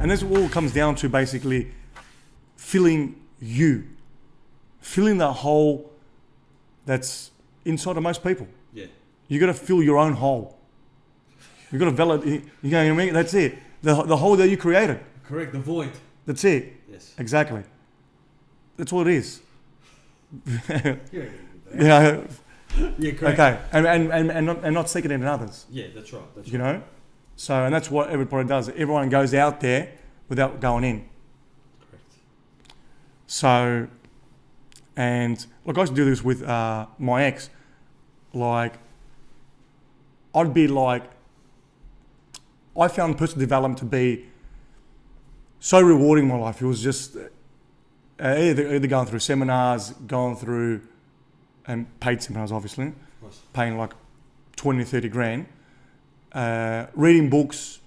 And this all comes down to basically filling the hole that's inside of most people. Yeah. You got to fill your own hole. You got to validate. You know what I mean? That's it. The hole that you created. Correct. The void. That's it. Yes. Exactly. That's all it is. Yeah. Yeah. Yeah. Correct. Okay. And not seeking it in others. Yeah. That's right. That's You right. know. So and that's what everybody does. Everyone goes out there without going in. Correct. So, and look, I used to do this with my ex. Like, I'd be like, I found personal development to be so rewarding in my life. It was just either going through seminars, going through, and paid seminars, obviously, paying like 20, 30 grand, reading books.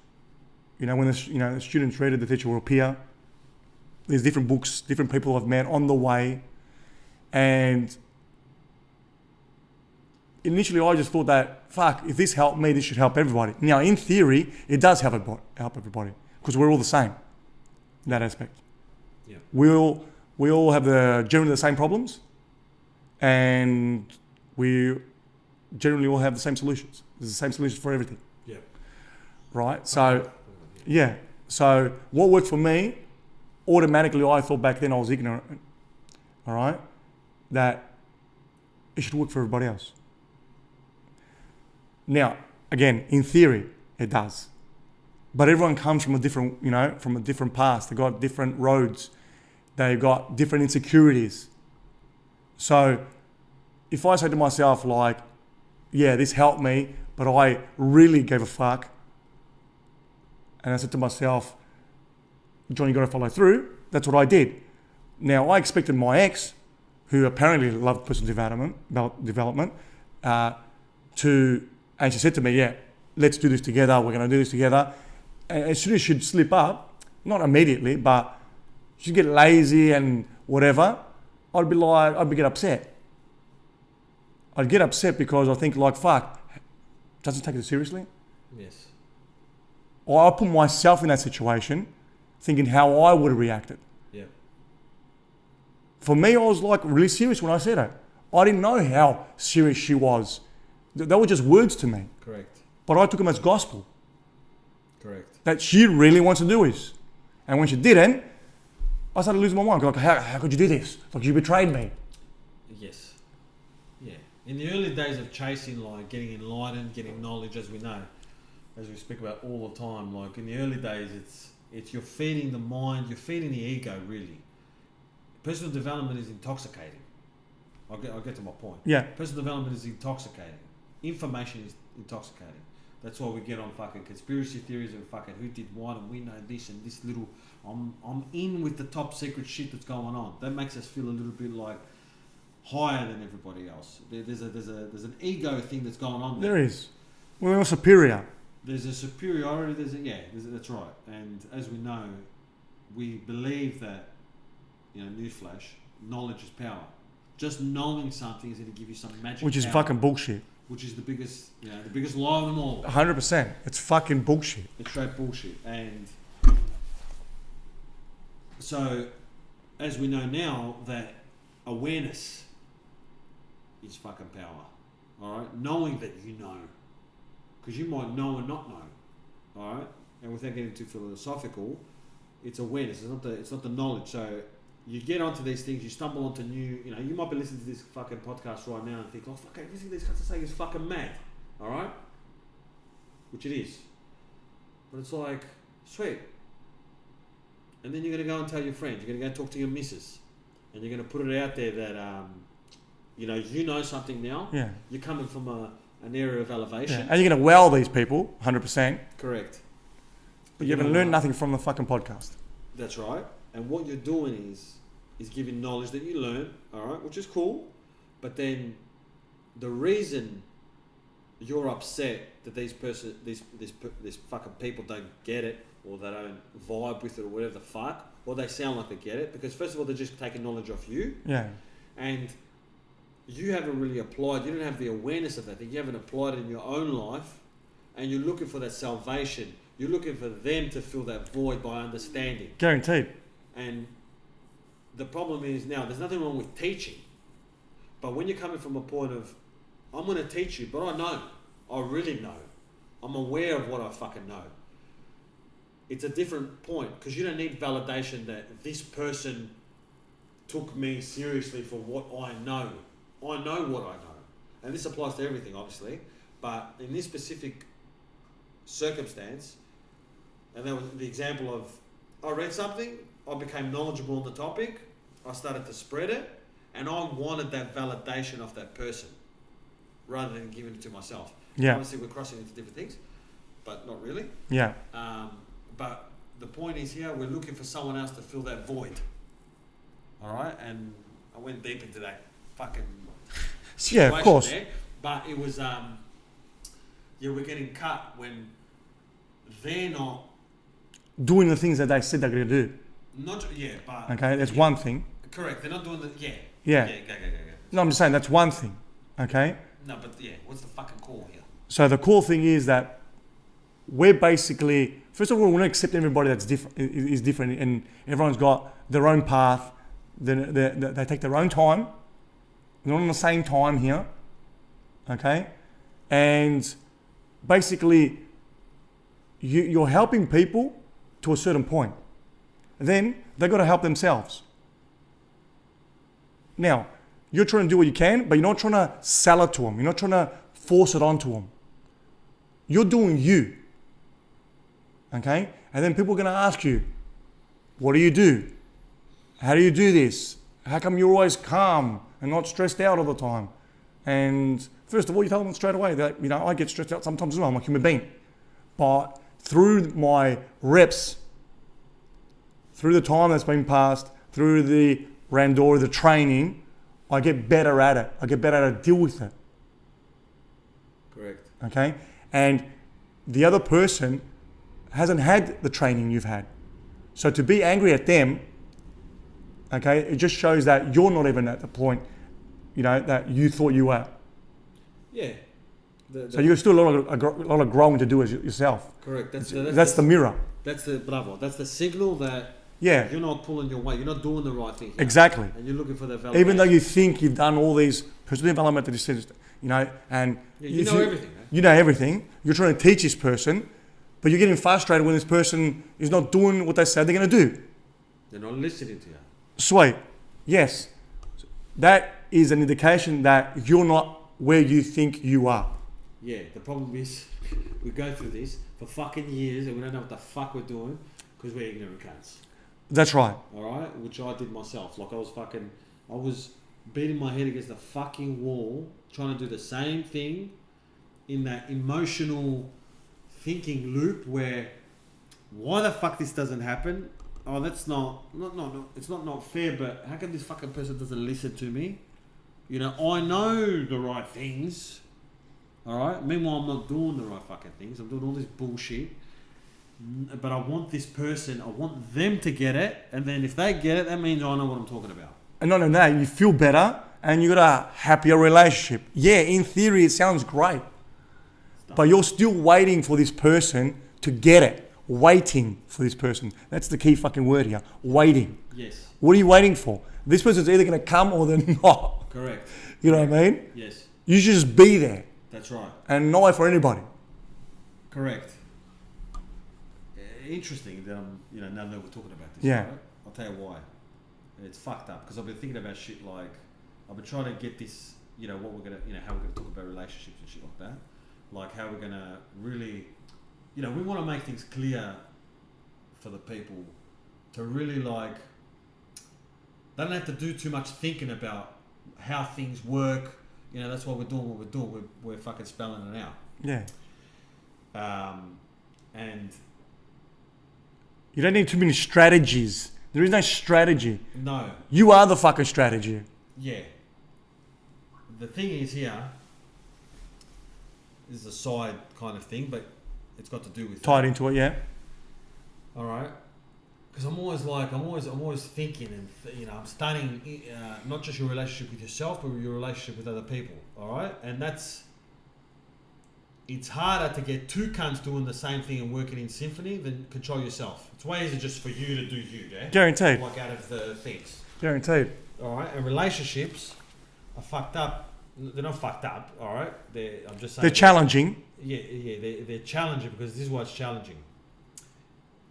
You know, when the students read it, the teacher will appear. There's different books, different people I've met on the way. And initially I just thought that, fuck, if this helped me, this should help everybody. Now, in theory, it does help everybody because we're all the same in that aspect. Yeah. We all have generally the same problems, and we generally all have the same solutions. There's the same solution for everything. Yeah. Right? So, yeah. So what worked for me, automatically I thought back then I was ignorant, all right, that it should work for everybody else. Now, again, in theory, it does. But everyone comes from a different past. They've got different roads. They've got different insecurities. So if I say to myself like, yeah, this helped me, but I really gave a fuck, and I said to myself, John, you got to follow through. That's what I did. Now, I expected my ex, who apparently loved personal development, and she said to me, yeah, let's do this together. We're going to do this together. And as soon as she'd slip up, not immediately, but she'd get lazy and whatever, I'd get upset. I'd get upset because I think like, fuck, doesn't take it seriously. Yes. Or I put myself in that situation thinking how I would have reacted. Yeah. For me, I was like really serious when I said it. I didn't know how serious she was. They were just words to me. Correct. But I took them as gospel. Correct. That she really wants to do this. And when she didn't, I started losing my mind. Like, how could you do this? Like, you betrayed me. Yes. Yeah. In the early days of chasing, like getting enlightened, getting knowledge, as we know, as we speak about all the time, like in the early days, it's you're feeding the mind, you're feeding the ego, really. Personal development is intoxicating. I'll get to my point. Yeah. Personal development is intoxicating. Information is intoxicating. That's why we get on fucking conspiracy theories and fucking who did what and we know this and this little. I'm in with the top secret shit that's going on. That makes us feel a little bit like higher than everybody else. There's an ego thing that's going on there. There is. Well, we're superior. There's a superiority. That's right. And as we know, we believe that, newsflash, knowledge is power. Just knowing something is going to give you some magic. Which is power, fucking bullshit. Which is the biggest lie of them all. 100%. It's fucking bullshit. It's straight bullshit. And so, as we know now, that awareness is fucking power. All right, knowing that you know, because you might know and not know. All right, and without getting too philosophical, it's awareness. It's not the knowledge. So you get onto these things, you stumble onto new. You might be listening to this fucking podcast right now and think, oh fuck, everything these guys are saying is fucking mad. All right, which it is, but it's like sweet. And then you're gonna go and tell your friends. You're gonna go talk to your missus, and you're gonna put it out there that you know something now. Yeah. You're coming from an area of elevation. Yeah. And you're going to wow these people, 100%. Correct. But you haven't learned nothing from the fucking podcast. That's right. And what you're doing is giving knowledge that you learn, all right, which is cool. But then the reason you're upset that these fucking people don't get it, or they don't vibe with it, or whatever the fuck, or they sound like they get it, because first of all, they're just taking knowledge off you. Yeah. And you haven't really applied, you don't have the awareness of that, you haven't applied it in your own life, and you're looking for that salvation You're looking for them to fill that void by understanding. Guaranteed. And the problem is now, there's nothing wrong with teaching. But when you're coming from a point of, I'm going to teach you, but I know. I really know. I'm aware of what I fucking know. It's a different point, because you don't need validation that this person took me seriously for what I know. I know what I know. And this applies to everything, obviously. But in this specific circumstance, and that was the example of, I read something, I became knowledgeable on the topic, I started to spread it, and I wanted that validation of that person rather than giving it to myself. Yeah. Obviously, we're crossing into different things, but not really. Yeah. But the point is here, we're looking for someone else to fill that void. All right? And I went deep into that fucking Yeah, of course. there, but it was, we're getting cut when they're not doing the things that they said they're going to do. But Okay, that's one thing. correct. They're not doing the Yeah. Go. No, I'm just saying that's one thing. Okay. No, but what's the fucking call here? So the cool thing is that we're basically, first of all, we don't accept everybody that's different is different, and everyone's got their own path. They take their own time. We're not on the same time here. Okay, and basically, you're helping people to a certain point. Then they've got to help themselves. Now, you're trying to do what you can, but you're not trying to sell it to them. You're not trying to force it onto them. You're doing you. Okay? And then people are going to ask you, what do you do? How do you do this? How come you're always calm and not stressed out all the time? And first of all, you tell them straight away that, I get stressed out sometimes as well. I'm a human being. But through my reps, through the time that's been passed, through the Randori, the training, I get better at it. I get better at deal with it. Correct. Okay? And the other person hasn't had the training you've had. So to be angry at them, okay, it just shows that you're not even at the point, that you thought you were. Yeah. So you've still a lot of growing to do as yourself. Correct. That's the mirror. That's the bravo. That's the signal that Yeah. you're not pulling your weight. You're not doing the right thing here. Exactly. And you're looking for that validation. Even though you think you've done all these personal development that you said, and you know everything. Man. You know everything. You're trying to teach this person, but you're getting frustrated when this person is not doing what they said they're going to do. They're not listening to you. Sweet. Yes. That is an indication that you're not where you think you are. Yeah, the problem is we go through this for fucking years and we don't know what the fuck we're doing because we're ignorant cunts. That's right. Alright? Which I did myself. Like I was beating my head against the fucking wall trying to do the same thing in that emotional thinking loop where why the fuck this doesn't happen? Oh, that's not it's not fair, but how come this fucking person doesn't listen to me? I know the right things. Alright? Meanwhile, I'm not doing the right fucking things. I'm doing all this bullshit. But I want this person, I want them to get it. And then if they get it, that means I know what I'm talking about. And not only that, you feel better and you got a happier relationship. Yeah, in theory, it sounds great. But you're still waiting for this person to get it. Waiting for this person. That's the key fucking word here. Waiting. Yes. What are you waiting for? This person's either going to come or they're not. Correct. You know what I mean? Yes. You should just be there. That's right. And not wait for anybody. Correct. Interesting that now that we're talking about this. Yeah. Right? I'll tell you why. It's fucked up because I've been thinking about shit like I've been trying to get this. What we're gonna, how we're gonna talk about relationships and shit like that. Like how we're gonna really, we want to make things clear for the people to really like. They don't have to do too much thinking about how things work. That's why we're doing what we're doing. We're fucking spelling it out. Yeah. And you don't need too many strategies. There is no strategy. No. You are the fucking strategy. Yeah. The thing is here, this is a side kind of thing, but it's got to do with tied into it, yeah. All right. Because I'm always thinking, and I'm studying not just your relationship with yourself, but your relationship with other people. All right, and that's it's harder to get two cunts doing the same thing and working in symphony than control yourself. It's way easier just for you to do you, yeah? Guaranteed. Like out of the things. Guaranteed. Alright, and relationships are fucked up. They're not fucked up, alright? I'm just saying. They're challenging. Yeah, they're challenging because this is why it's challenging.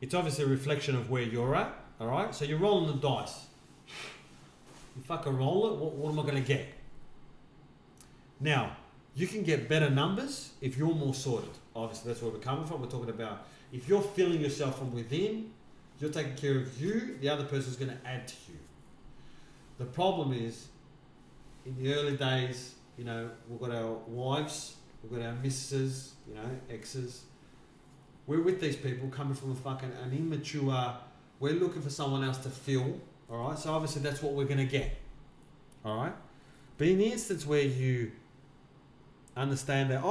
It's obviously a reflection of where you're at, alright? So you're rolling the dice. You fucking roll it, what am I going to get? Now, you can get better numbers if you're more sorted. Obviously, that's where we're coming from. We're talking about if you're filling yourself from within, you're taking care of you, the other person's going to add to you. The problem is, in the early days, you know, we've got our wives, we've got our missuses, you know, exes. We're with these people coming from an immature, we're looking for someone else to fill, all right? So obviously that's what we're going to get, all right? But in the instance where you understand that,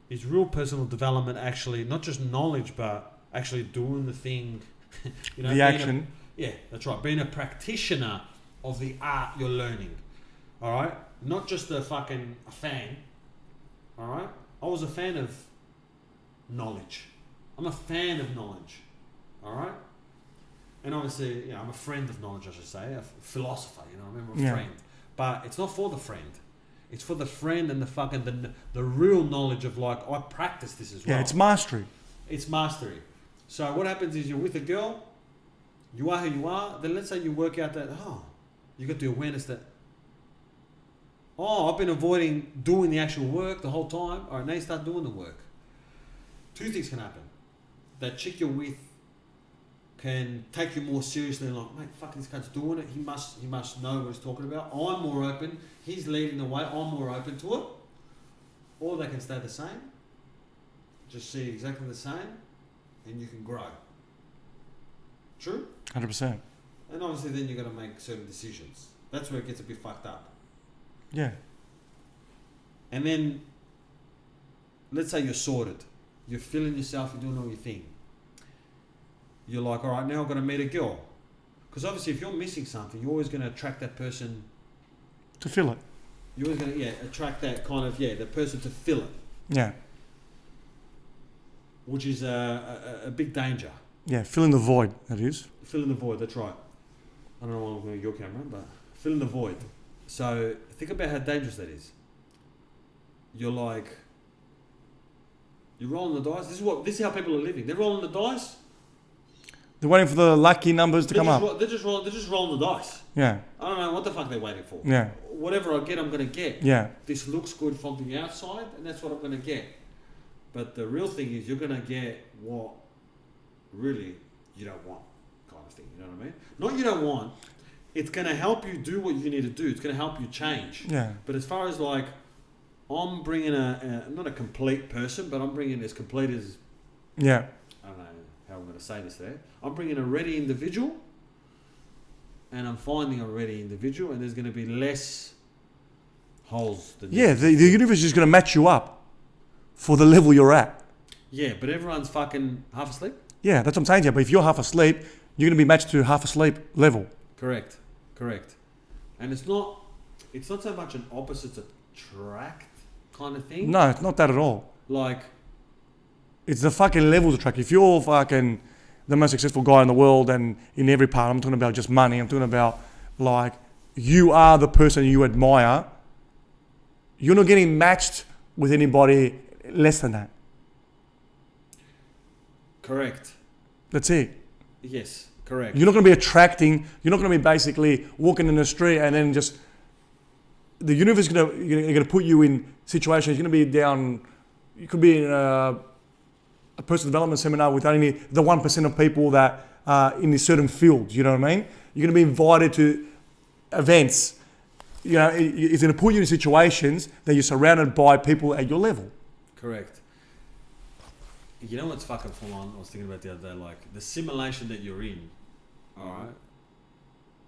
is real personal development actually not just knowledge, but actually doing the thing, you know, the action. Yeah, that's right. Being a practitioner of the art you're learning, all right? Not just a fan, all right? I was a fan of knowledge. I'm a fan of knowledge, all right? And obviously, you know, I'm a friend of knowledge, I should say, a philosopher, you know, I remember a friend. But it's not for the friend. It's for the friend and the real knowledge of like, I practice this as well. Yeah, it's mastery. It's mastery. So what happens is you're with a girl, you are who you are, then let's say you work out that, you got the awareness that, I've been avoiding doing the actual work the whole time. All right, now you start doing the work. Two things can happen. That chick you're with can take you more seriously and like, mate, fuck, this guy's doing it. He must know what he's talking about. I'm more open. He's leading the way. I'm more open to it. Or they can stay the same. Just see exactly the same, and you can grow. True? 100%. And obviously then you've got to make certain decisions. That's where it gets a bit fucked up. Yeah. And then, let's say you're sorted. You're filling yourself, you're doing all your thing. You're like, all right, now I've got to meet a girl. Because obviously if you're missing something, you're always going to attract that person. To fill it. You're always going to, attract that kind of, the person to fill it. Yeah. Which is a big danger. Yeah, filling the void, that is. Filling the void, that's right. I don't know why I'm looking at your camera, but filling the void. So think about how dangerous that is. You're like, you're rolling the dice. This is how people are living. They're rolling the dice. They're waiting for the lucky numbers to come up. They're just rolling the dice. Yeah. I don't know what the fuck they're waiting for. Yeah. Whatever I get, I'm going to get. Yeah. This looks good from the outside, and that's what I'm going to get. But the real thing is you're going to get what really you don't want, kind of thing. You know what I mean? Not you don't want. It's going to help you do what you need to do. It's going to help you change. Yeah. But as far as like, I'm bringing not a complete person, but I'm bringing as complete as... Yeah. I don't know how I'm going to say this there. I'm bringing a ready individual, and I'm finding a ready individual, and there's going to be less holes. Than the universe is going to match you up for the level you're at. Yeah, but everyone's fucking half asleep. Yeah, that's what I'm saying to you. But if you're half asleep, you're going to be matched to half asleep level. Correct. And it's not so much an opposites attract kind of thing. No, it's not that at all. Like, it's the fucking levels of track. If you're fucking the most successful guy in the world and in every part, I'm talking about just money, I'm talking about like you are the person you admire, you're not getting matched with anybody less than that. Correct. That's it. Yes, correct. You're not going to be attracting, you're not going to be basically walking in the street and then just, the universe is going to put you in situations, you're going to be down, you could be in a personal development seminar with only the 1% of people that are in a certain field, you know what I mean? You're going to be invited to events, you know, it's going to put you in situations that you're surrounded by people at your level. Correct. You know what's fucking full on? I was thinking about the other day, like the simulation that you're in, alright?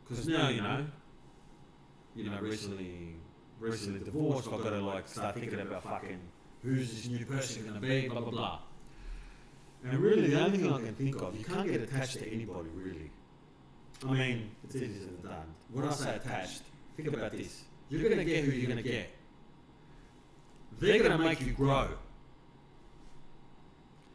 Because now, you know, recently divorced, I've got to like start thinking about fucking who's this new person going to be, blah, blah, blah. And really, the only thing I can think of, you can't get attached to anybody, really. I mean, it's easier than done. When I say attached, think about this. You're going to get who you're going to get. they're going to make you grow.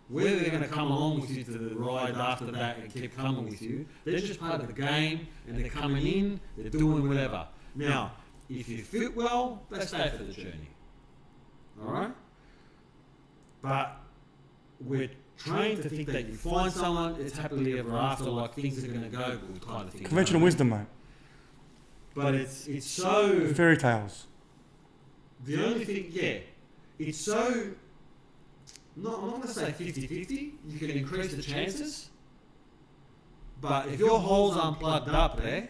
Whether they're going to come along with you to the ride after that and keep coming with you, they're just part of the game, and they're coming in, they're doing whatever. Now, if you fit well, they stay for the journey. Alright? But we're trained to think that you find someone, it's happily ever after, like things are going to go good kind of thing. Conventional wisdom, mate. But it's so... Fairy tales. The only thing, yeah, it's so... I'm not going to say 50-50, you can increase the chances, but if your holes aren't plugged up there,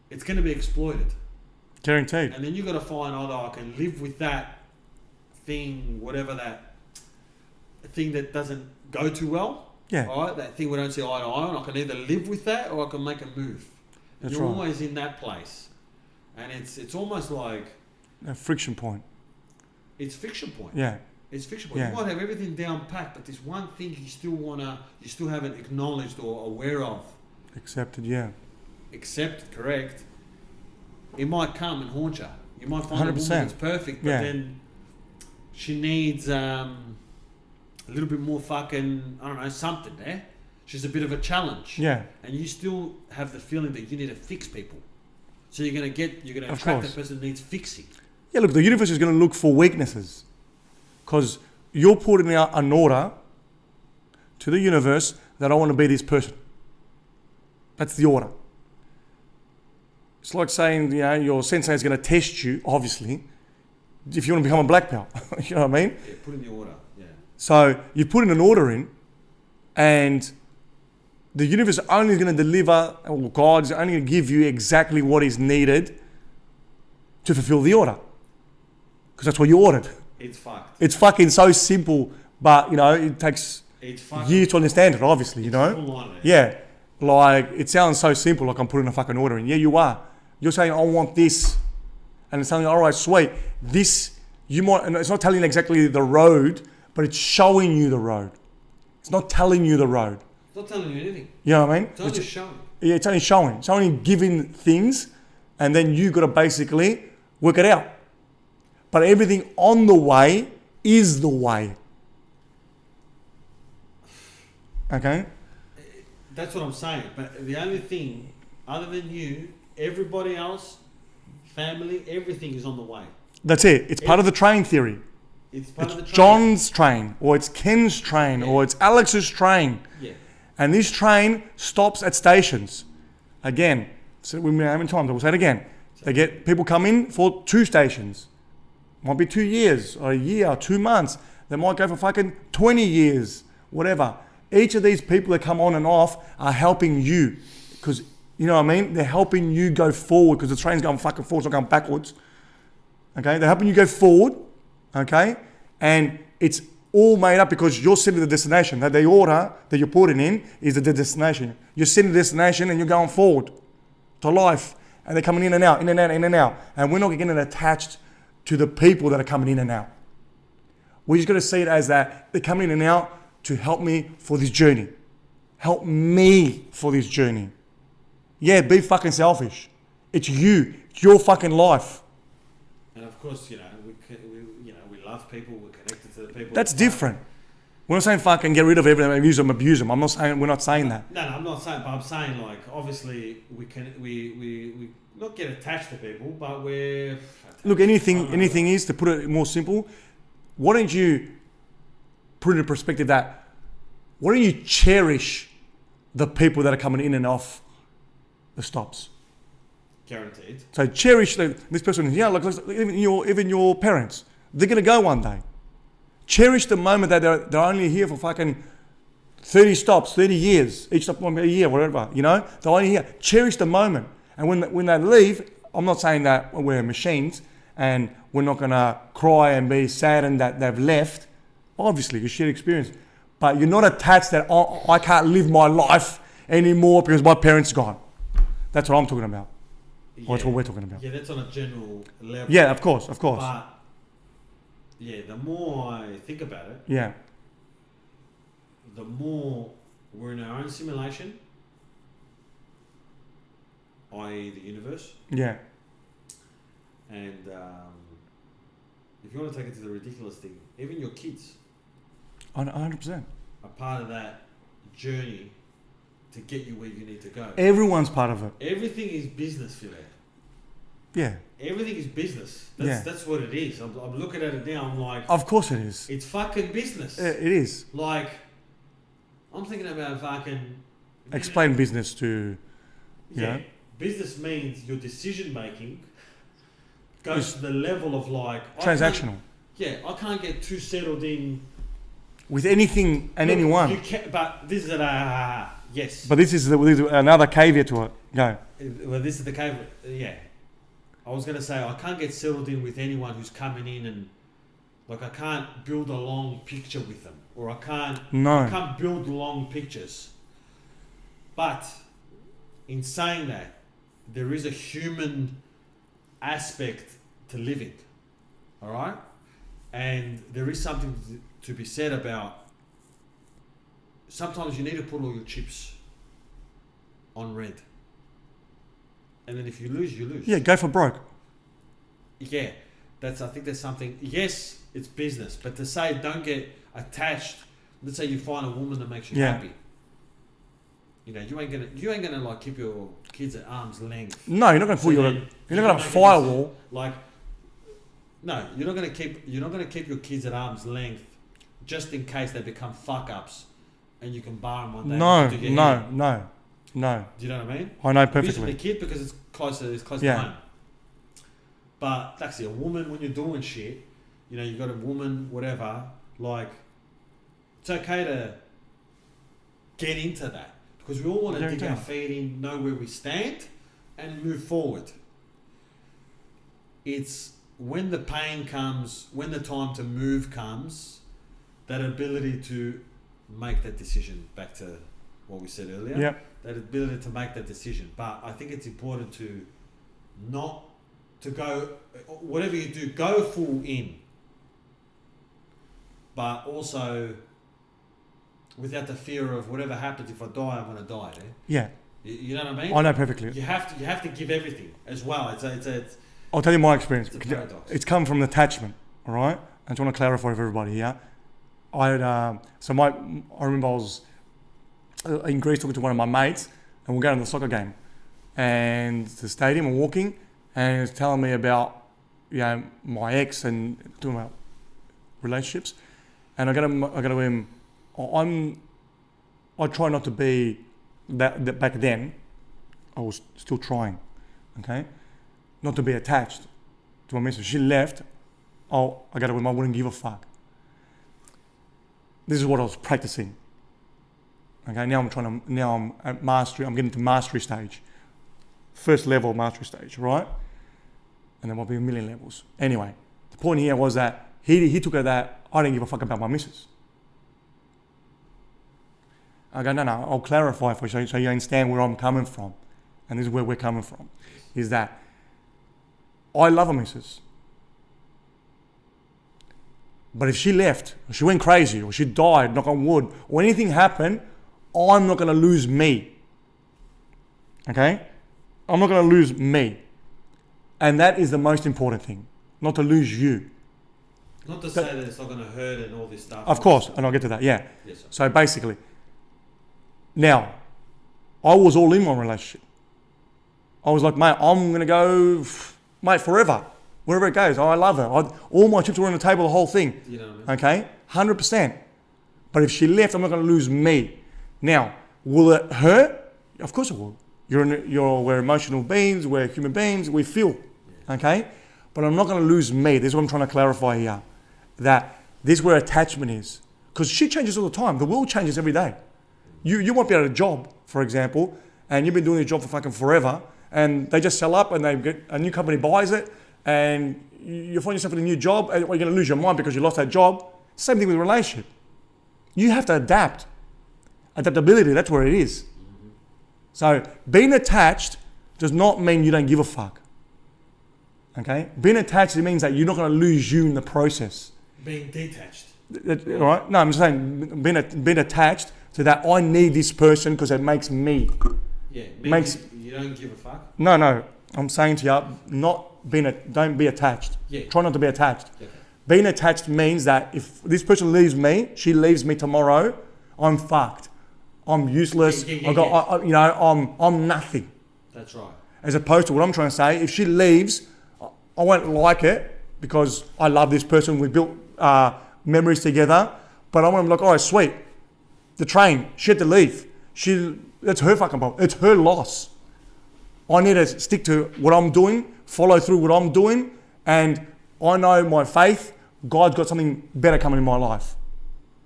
it's going to be exploited. Guaranteed. And then you've got to find, I can live with that thing, whatever that thing that doesn't go too well. Yeah. All right, that thing we don't see eye to eye on. I can either live with that or I can make a move. And you're always in that place. And it's almost like... A friction point. It's friction point. Yeah. It's friction point. Yeah. You might have everything down packed, but there's one thing you still haven't acknowledged or aware of. Accepted, yeah. Accepted, correct. It might come and haunt you. You might find 100%. A woman that's perfect, but then she needs a little bit more fucking, I don't know, something there. She's a bit of a challenge. Yeah. And you still have the feeling that you need to fix people. So you're going to attract the person that needs fixing. Yeah, look, the universe is going to look for weaknesses. Because you're putting out an order to the universe that I want to be this person. That's the order. It's like saying, your sensei is going to test you, obviously, if you want to become a black belt. You know what I mean? Yeah, put in the order, yeah. So you put in an order in, and the universe is only going to deliver, or God is only going to give you exactly what is needed to fulfill the order. Because that's what you ordered. It's fucked. It's fucking so simple, but, it takes years to understand it, obviously, Yeah. Like, it sounds so simple, like I'm putting a fucking order in. Yeah, you are. You're saying, I want this. And it's telling you, all right, sweet. This, you might, and it's not telling you exactly the road, but it's showing you the road. It's not telling you the road. It's not telling you anything. You know what I mean? It's only showing. Yeah, it's only showing. It's only giving things, and then you got to basically work it out. But everything on the way is the way. Okay? That's what I'm saying. But the only thing, other than you, everybody else, family, everything is on the way. That's it. It's part of the train theory. It's part of the train. John's train, or it's Ken's train, or it's Alex's train. Yeah. And this train stops at stations. Again, so we may have in time, we'll say it again. They get people come in for 2 stations. Might be 2 years, or a year, or 2 months. They might go for fucking 20 years, whatever. Each of these people that come on and off are helping you. Because, you know what I mean? They're helping you go forward, because the train's going fucking forward, it's not going backwards. Okay? They're helping you go forward. Okay? And it's all made up because you're setting the destination. That the order that you're putting in is the destination. You're setting the destination and you're going forward to life. And they're coming in and out, in and out, in and out. And we're not getting attached to the people that are coming in and out. We're just going to see it as that they're coming in and out to help me for this journey. Help me for this journey. Yeah, be fucking selfish. It's you. It's your fucking life. And of course, we love people. We're connected to the people. That's different. We're not saying fucking get rid of everything, abuse them. We're not saying that. No, I'm not saying. But I'm saying, like, obviously, we not get attached to people, but we're look. Anything is, to put it more simple. Why don't you put it in perspective that? Why don't you cherish the people that are coming in and off the stops? Guaranteed. So cherish this person. Yeah, like even your parents. They're gonna go one day. Cherish the moment that they're only here for fucking 30 stops, 30 years. Each stop might be a year, whatever. They're only here. Cherish the moment. And when they leave, I'm not saying that we're machines and we're not gonna cry and be saddened that they've left. Obviously, you shared experience. But you're not attached that I can't live my life anymore because my parents are gone. That's what I'm talking about. Yeah. That's what we're talking about. Yeah, that's on a general level. Yeah, of course. But yeah, the more I think about it, yeah, the more we're in our own simulation, i.e. the universe. Yeah. And if you want to take it to the ridiculous thing, even your kids 100%. are part of that journey to get you where you need to go. Everyone's part of it. Everything is business, Phil. Yeah. Everything is business. Yeah. That's what it is. I'm looking at it now. I'm like, Of course it is. it's fucking business. It is. Like, I'm thinking about fucking Explain business to, you know. Business means your decision making goes to the level of like Transactional. I can't get too settled in With anything and Look, anyone. You can, but this is yes. But this is another caveat to it. Go. Well, this is the case. Yeah, I was gonna say I can't get settled in with anyone who's coming in and like I can't build a long picture with them, or I can't build long pictures. But in saying that, there is a human aspect to living. All right, and there is something to be said about. Sometimes you need to put all your chips on red. And then if you lose, you lose. Yeah, go for broke. Yeah, I think there's something. Yes, it's business, but to say don't get attached. Let's say you find a woman that makes you happy. You know, you ain't gonna like keep your kids at arm's length. No, you're not gonna put you're not gonna have a firewall. Like, no, you're not gonna keep your kids at arm's length just in case they become fuck ups, and you can bar them one day. No. Do you know what I mean? I know Using perfectly. the kid because it's close to home. But actually, a woman when you're doing shit, you know, you got a woman, whatever. Like, it's okay to get into that because we all want to dig our feet in, know where we stand, and move forward. It's when the pain comes, when the time to move comes, that ability to make that decision. Back to what we said earlier. Yep. That ability to make that decision. But I think it's important to not to go, whatever you do, go full in. But also without the fear of whatever happens, if I die, I'm going to die. Eh? Yeah. You know what I mean? I know perfectly. You have to give everything as well. It's I'll tell you my experience. It's a paradox. It's come from attachment, all right? I just want to clarify for everybody here. I remember I was in Greece talking to one of my mates, and we're going to the soccer game, and the stadium, we're walking, and he was telling me about, you know, my ex and talking about relationships, and I go to him. I try not to be that back then. I was still trying, okay, not to be attached to my missus. She left. I got to him. I wouldn't give a fuck. This is what I was practicing. Okay, now I'm at mastery. I'm getting to mastery stage, first level mastery stage, right? And there might be a million levels. Anyway, the point here was that he took it that I didn't give a fuck about my missus. I go, no, I'll clarify for you so you understand where I'm coming from, and this is where we're coming from, is that I love a missus. But if she left, or she went crazy, or she died, knock on wood, or anything happened, I'm not going to lose me. Okay? I'm not going to lose me. And that is the most important thing, not to lose you. Not to say that it's not going to hurt and all this stuff. Of course, and I'll get to that, yeah. Yes, sir. So basically, now, I was all in my relationship. I was like, mate, I'm going to go, mate, forever. Wherever it goes, I love her. All my chips were on the table, the whole thing. You know what I mean? Okay, 100%. But if she left, I'm not going to lose me. Now, will it hurt? Of course it will. We're emotional beings. We're human beings. We feel. Okay, but I'm not going to lose me. This is what I'm trying to clarify here. That this is where attachment is, because shit changes all the time. The world changes every day. You might be at a job, for example, and you've been doing your job for fucking forever, and they just sell up, and they get a new company buys it. And you find yourself in a new job, and you're going to lose your mind because you lost that job. Same thing with a relationship. You have to adapt. Adaptability, that's where it is. Mm-hmm. So being attached does not mean you don't give a fuck. Okay? Being attached, it means that you're not going to lose you in the process. Being detached. All right? No, I'm just saying being attached to that I need this person because it makes me. Yeah, you don't give a fuck? No. I'm saying to you, don't be attached. Yeah. Try not to be attached. Okay. Being attached means that if this person leaves me, she leaves me tomorrow, I'm fucked. I'm useless. I'm nothing. That's right. As opposed to what I'm trying to say, if she leaves, I won't like it because I love this person. We built memories together. But I'm like, oh, sweet. The train, she had to leave. That's her fucking problem. It's her loss. I need to stick to what I'm doing, follow through what I'm doing, and I know my faith, God's got something better coming in my life.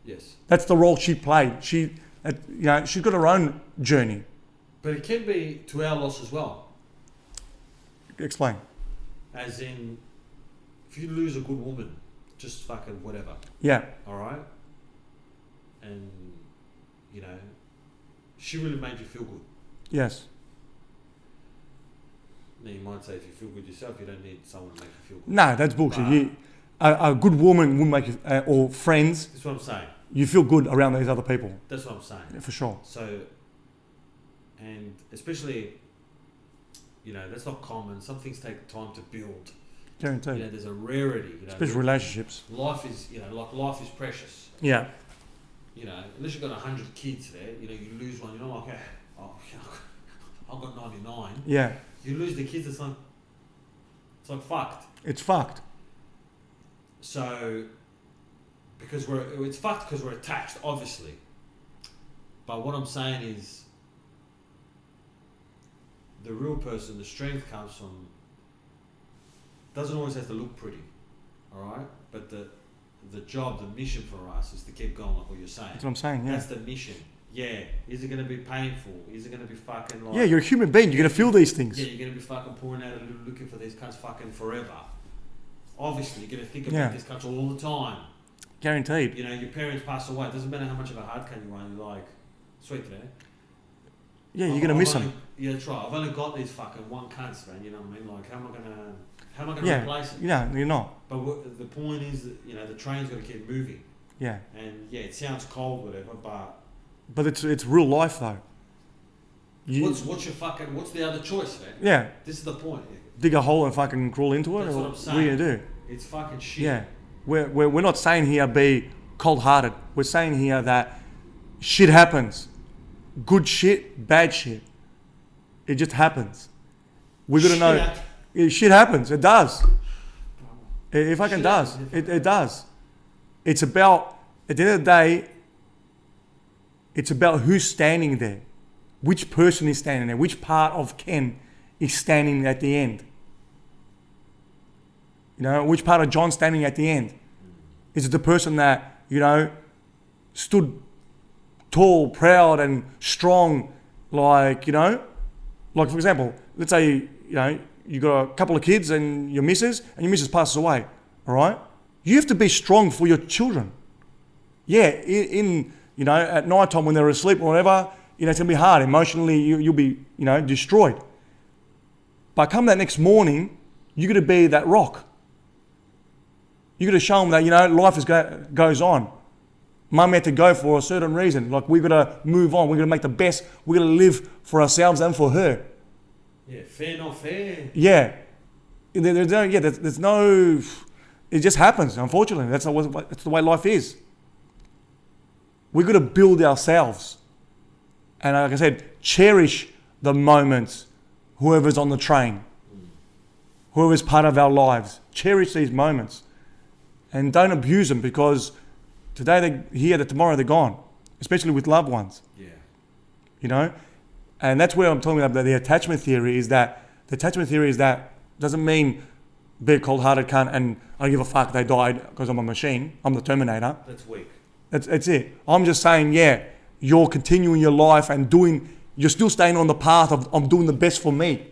Yes. That's the role she played. She's got her own journey. But it can be to our loss as well. Explain. As in, if you lose a good woman, just fucking whatever. Yeah. All right? And, she really made you feel good. Yes. Now, you might say if you feel good yourself, you don't need someone to make you feel good. No, that's bullshit. A good woman will make you, or friends. That's what I'm saying. You feel good around these other people. That's what I'm saying. Yeah, for sure. So, and especially, that's not common. Some things take time to build. Guaranteed. There's a rarity. Especially relationships. Life is, life is precious. Yeah. Unless you've got 100 kids there, you lose one, you're not like, I've got 99. Yeah. You lose the kids, it's like fucked. It's fucked. So, it's fucked because we're attached, obviously. But what I'm saying is, the real person, the strength comes from, doesn't always have to look pretty, alright? But the job, the mission for us is to keep going like what you're saying. That's what I'm saying, yeah. That's the mission. Yeah. Is it going to be painful? Is it going to be fucking like... Yeah, you're a human being. You're going to feel these things. Yeah, you're going to be fucking pouring out and looking for these cunts fucking forever. Obviously, you're going to think about these cunts all the time. Guaranteed. Your parents pass away. It doesn't matter how much of a hard can you are. You're like, sweet today. Yeah, you're going to miss them. Yeah, that's right. I've only got these fucking one cunts, man. You know what I mean? Like, how am I going to replace it? Yeah, you're not. But the point is that, the train's got to keep moving. Yeah. And it sounds cold, whatever, but it's real life though. What's the other choice, man? Yeah. This is the point. Dig a hole and fucking crawl into it. That's what I'm saying. What are you gonna do? It's fucking shit. Yeah. We're not saying here be cold-hearted. We're saying here that shit happens. Good shit, bad shit. It just happens. We gotta know. Shit happens. It does. It fucking does. It does. It's about, at the end of the day, it's about who's standing there. Which person is standing there. Which part of Ken is standing at the end. Which part of John's standing at the end. Is it the person that, stood tall, proud and strong, like for example, let's say, you got a couple of kids and your missus passes away, all right? You have to be strong for your children. Yeah, at night time when they're asleep or whatever, it's gonna be hard. Emotionally, you'll be, destroyed. But come that next morning, you got to be that rock. You got to show them that, life goes on. Mum had to go for a certain reason. Like, we got to move on. We got to make the best. We got to live for ourselves and for her. Yeah, fair, not fair. Yeah. There's no... It just happens, unfortunately. That's the way life is. We got to build ourselves. And like I said, cherish the moments, whoever's on the train, whoever's part of our lives. Cherish these moments. And don't abuse them, because today they're here, tomorrow they're gone, especially with loved ones. Yeah. And that's where I'm talking about the attachment theory is that doesn't mean be a cold-hearted cunt and I don't give a fuck they died because I'm a machine. I'm the Terminator. That's weak. That's it. I'm just saying, you're continuing your life and you're still staying on the path of I'm doing the best for me.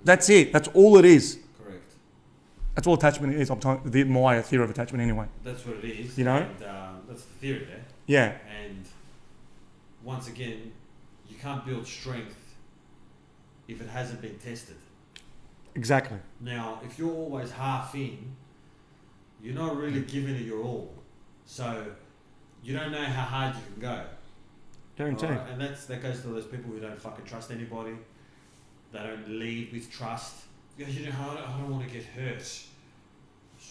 That's it. That's all it is. Correct. That's all attachment is. I'm talking my theory of attachment anyway. That's what it is. And, that's the theory there. Yeah. And once again, you can't build strength if it hasn't been tested. Exactly. Now, if you're always half in, you're not really giving it your all. So you don't know how hard you can go. Guaranteed. Right? And that goes to those people who don't fucking trust anybody. They don't lead with trust. I don't want to get hurt.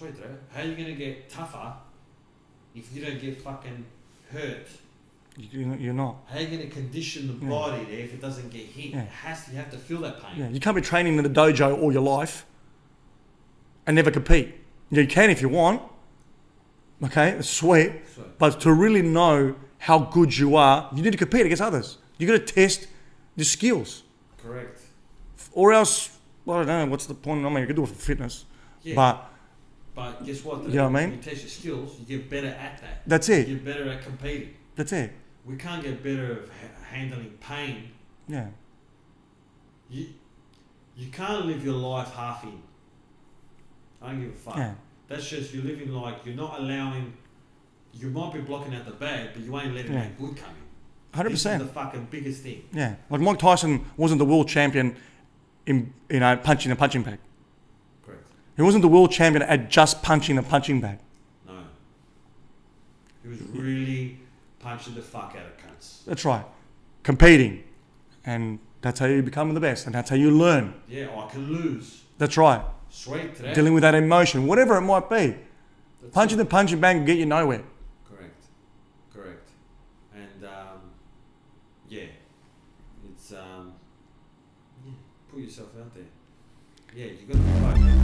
Sweet, right? How are you going to get tougher if you don't get fucking hurt? You're not. How are you going to condition the body there if it doesn't get hit? Yeah. You have to feel that pain. Yeah, you can't be training in the dojo all your life and never compete. You can if you want. Okay, it's sweet. But to really know how good you are, you need to compete against others. You got to test your skills. Correct. Or else, well, I don't know, what's the point? I mean, you can do it for fitness. Yeah. But guess what? You know what I mean? You test your skills, you get better at that. That's it. You get better at competing. That's it. We can't get better at handling pain. Yeah. You can't live your life half in. I don't give a fuck. Yeah. That's just you're living like you're not allowing. You might be blocking out the bad, but you ain't letting that good come in. 100%. This is the fucking biggest thing. Yeah. Like Mike Tyson wasn't the world champion in punching a punching bag. Correct. He wasn't the world champion at just punching a punching bag. No. He was really punching the fuck out of cunts. That's right. Competing. And that's how you become the best. And that's how you learn. Yeah, I can lose. That's right. Sweet today. Dealing with that emotion, whatever it might be. That's Punching the punching bag will get you nowhere. Correct. And yeah, it's put yourself out there. Yeah, you got to fight.